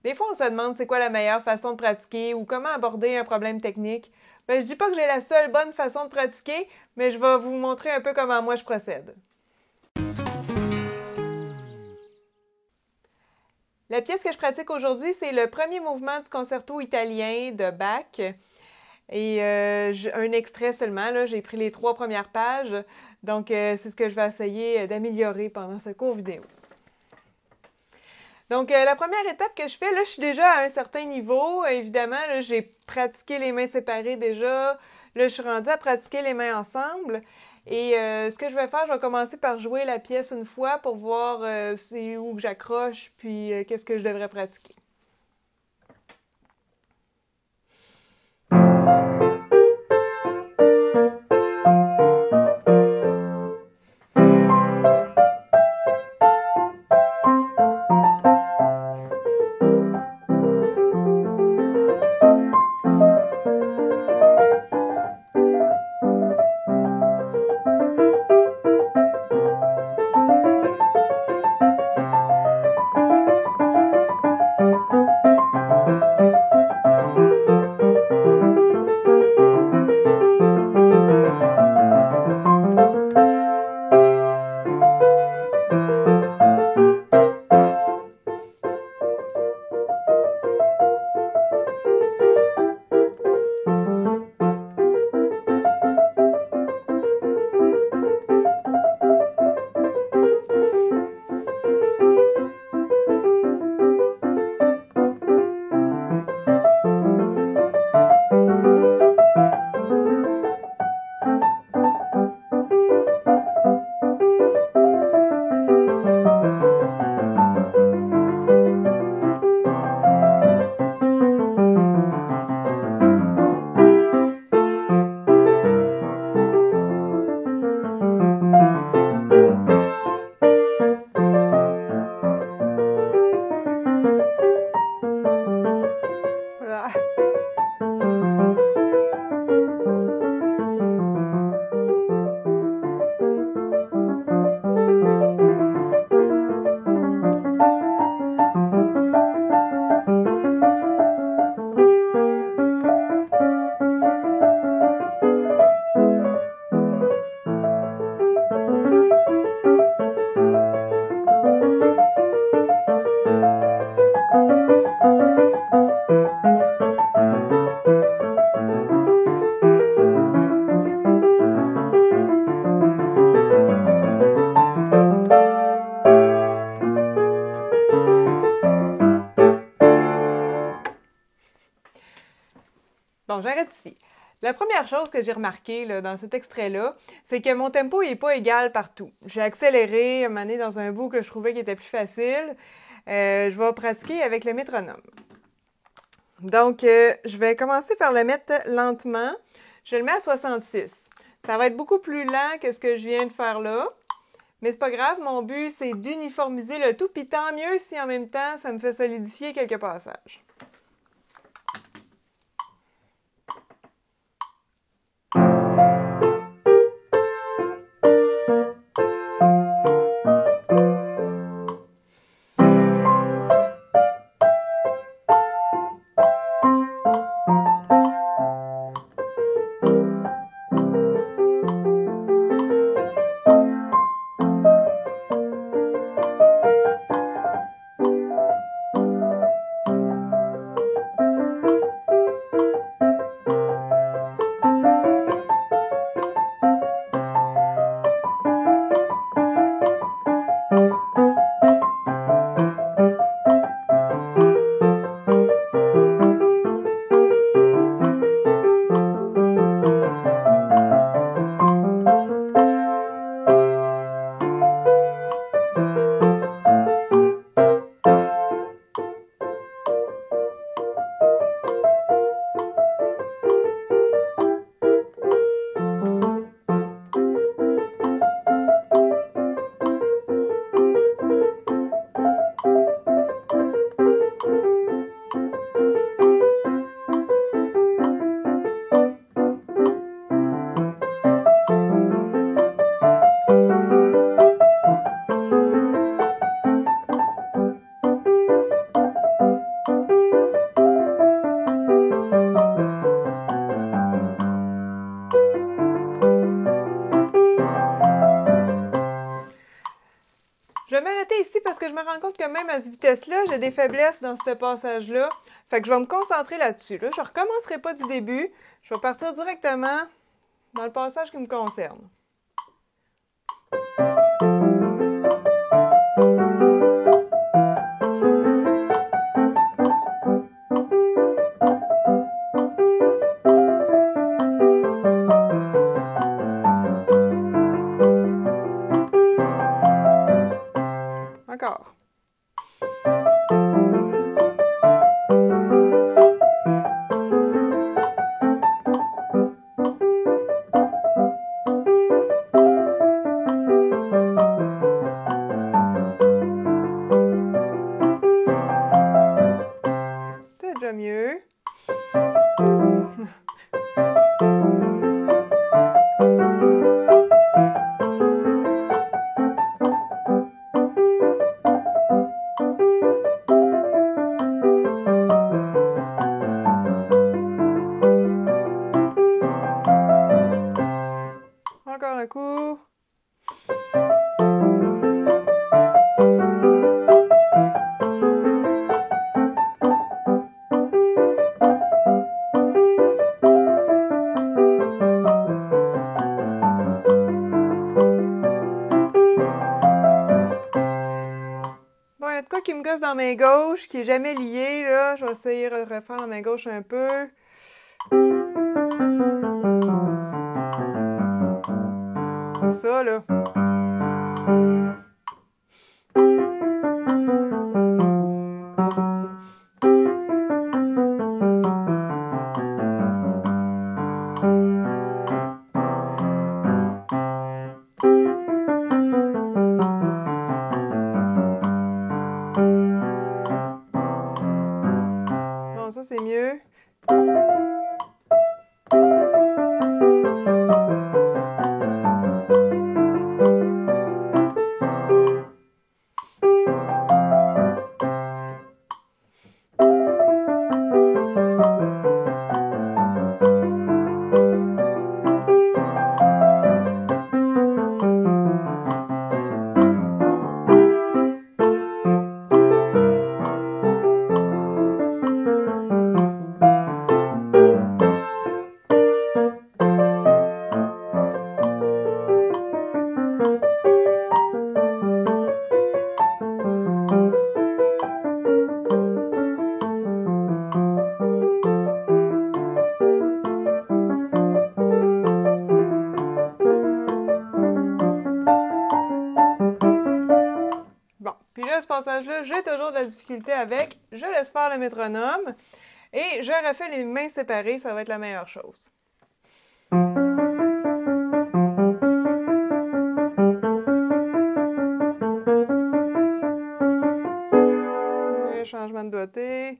Des fois, on se demande c'est quoi la meilleure façon de pratiquer ou comment aborder un problème technique. Ben, je dis pas que j'ai la seule bonne façon de pratiquer, mais je vais vous montrer un peu comment moi je procède. La pièce que je pratique aujourd'hui, c'est le premier mouvement du concerto italien de Bach. Et un extrait seulement, là, j'ai pris les 3 premières pages. Donc, c'est ce que je vais essayer d'améliorer pendant ce cours vidéo. Donc, la première étape que je fais, là, je suis déjà à un certain niveau. Évidemment, là, j'ai pratiqué les mains séparées déjà. Là, je suis rendue à pratiquer les mains ensemble. Et ce que je vais faire, je vais commencer par jouer la pièce une fois pour voir c'est où que j'accroche, puis qu'est-ce que je devrais pratiquer. Ah. Bon, j'arrête ici. La première chose que j'ai remarqué là, dans cet extrait-là, c'est que mon tempo n'est pas égal partout. J'ai accéléré un moment donné dans un bout que je trouvais qui était plus facile. Je vais pratiquer avec le métronome. Donc, je vais commencer par le mettre lentement. Je le mets à 66. Ça va être beaucoup plus lent que ce que je viens de faire là. Mais c'est pas grave, mon but, c'est d'uniformiser le tout, puis tant mieux si en même temps, ça me fait solidifier quelques passages. me rends compte que même à cette vitesse-là, j'ai des faiblesses dans ce passage-là. Fait que je vais me concentrer là-dessus. Là. Je ne recommencerai pas du début. Je vais partir directement dans le passage qui me concerne. Encore. C'est déjà mieux. Encore un coup. Bon, il y a de quoi qui me gosse dans la main gauche, qui est jamais lié, là. Je vais essayer de refaire la main gauche un peu. Ça, là. Bon, ça, c'est mieux. Bon, puis là, ce passage-là, j'ai toujours de la difficulté avec. Je laisse faire le métronome et je refais les mains séparées, ça va être la meilleure chose. Un changement de doigté.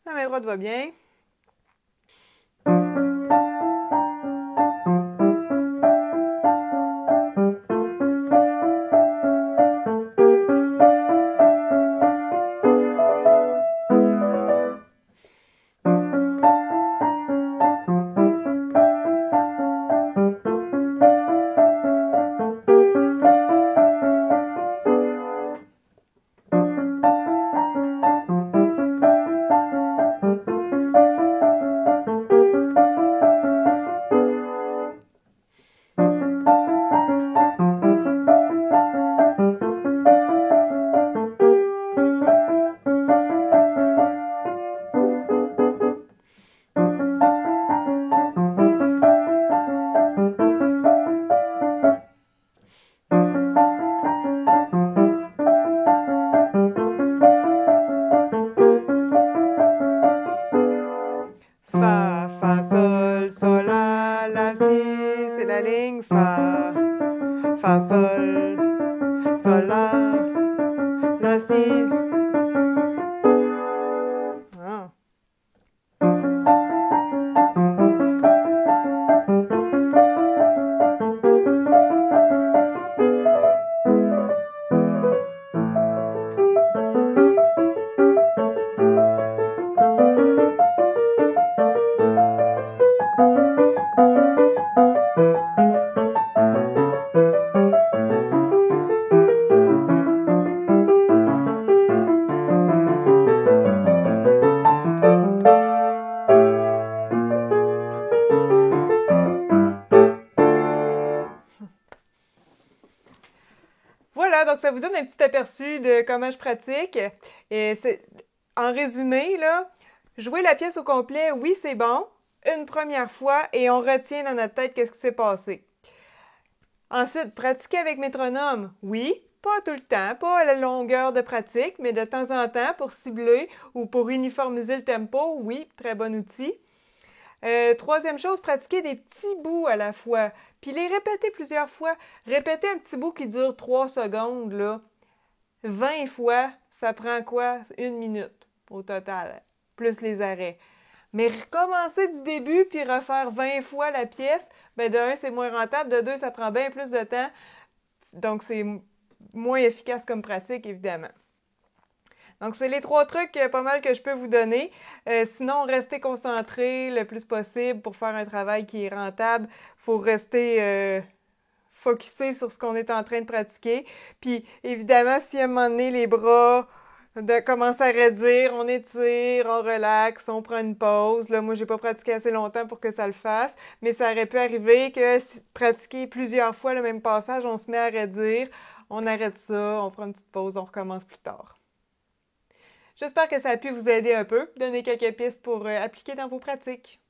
La main droite va bien. ligne, fa, sol, la, si. Ah. Voilà, donc ça vous donne un petit aperçu de comment je pratique. Et en résumé, là, jouer la pièce au complet, oui, c'est bon, une première fois, et on retient dans notre tête qu'est-ce qui s'est passé. Ensuite, pratiquer avec métronome, oui, pas tout le temps, pas à la longueur de pratique, mais de temps en temps pour cibler ou pour uniformiser le tempo, oui, très bon outil. Troisième chose, pratiquer des petits bouts à la fois, puis les répéter plusieurs fois. Répéter un petit bout qui dure 3 secondes, là, 20 fois, ça prend quoi? 1 minute au total, plus les arrêts. Mais recommencer du début puis refaire 20 fois la pièce, ben de un, c'est moins rentable, de deux, ça prend bien plus de temps, donc c'est moins efficace comme pratique, évidemment. Donc, c'est les 3 trucs pas mal que je peux vous donner. Sinon, restez concentré le plus possible pour faire un travail qui est rentable. Il faut rester focusé sur ce qu'on est en train de pratiquer. Puis, évidemment, si à un moment donné, les bras commencent à raidir, on étire, on relaxe, on prend une pause. Là, moi, j'ai pas pratiqué assez longtemps pour que ça le fasse, mais ça aurait pu arriver que si pratiquer plusieurs fois le même passage, on se met à raidir, on arrête ça, on prend une petite pause, on recommence plus tard. J'espère que ça a pu vous aider un peu, donner quelques pistes pour appliquer dans vos pratiques.